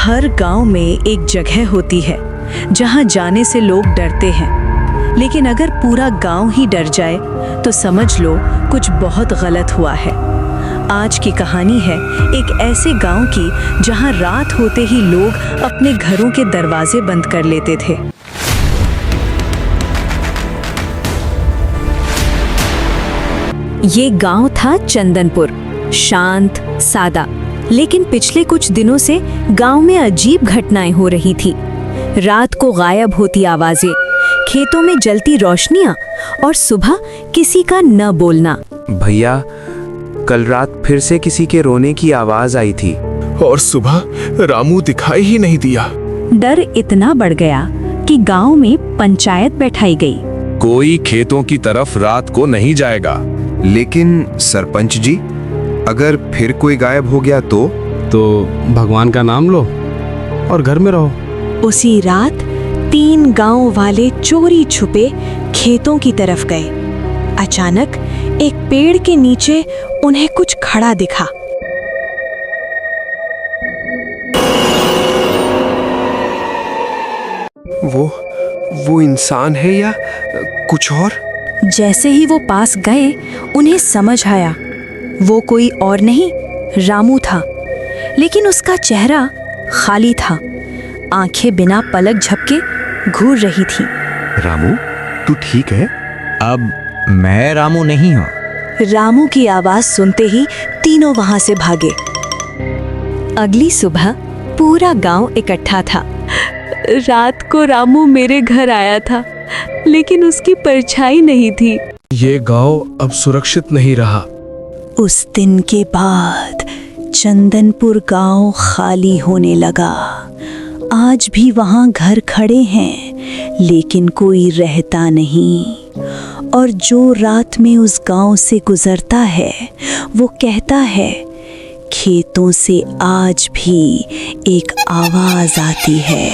हर गांव में एक जगह होती है जहां जाने से लोग डरते हैं, लेकिन अगर पूरा गांव ही डर जाए तो समझ लो कुछ बहुत गलत हुआ है। आज की कहानी है एक ऐसे गांव की जहां रात होते ही लोग अपने घरों के दरवाजे बंद कर लेते थे। ये गांव था चंदनपुर, शांत, सादा, लेकिन पिछले कुछ दिनों से गांव में अजीब घटनाएं हो रही थी। रात को गायब होती आवाजें, खेतों में जलती रोशनियां और सुबह किसी का न बोलना। भैया, कल रात फिर से किसी के रोने की आवाज आई थी और सुबह रामू दिखाई ही नहीं दिया। डर इतना बढ़ गया कि गांव में पंचायत बैठाई गई। कोई खेतों की तरफ रात को नहीं जाएगा। लेकिन सरपंच जी, अगर फिर कोई गायब हो गया तो भगवान का नाम लो और घर में रहो। उसी रात 3 गांव वाले चोरी छुपे खेतों की तरफ गए। अचानक एक पेड़ के नीचे उन्हें कुछ खड़ा दिखा। वो इंसान है या कुछ और? जैसे ही वो पास गए उन्हें समझ आया वो कोई और नहीं, रामू था। लेकिन उसका चेहरा खाली था, आंखें बिना पलक झपके घूर रही थी। रामू, तू ठीक है? अब मैं रामू नहीं हूँ। रामू की आवाज सुनते ही तीनों वहां से भागे। अगली सुबह पूरा गांव इकट्ठा था। रात को रामू मेरे घर आया था, लेकिन उसकी परछाई नहीं थी। ये गांव अब सुरक्षित नहीं रहा। उस दिन के बाद चंदनपुर गांव खाली होने लगा। आज भी वहां घर खड़े हैं, लेकिन कोई रहता नहीं। और जो रात में उस गांव से गुजरता है वो कहता है, खेतों से आज भी एक आवाज आती है।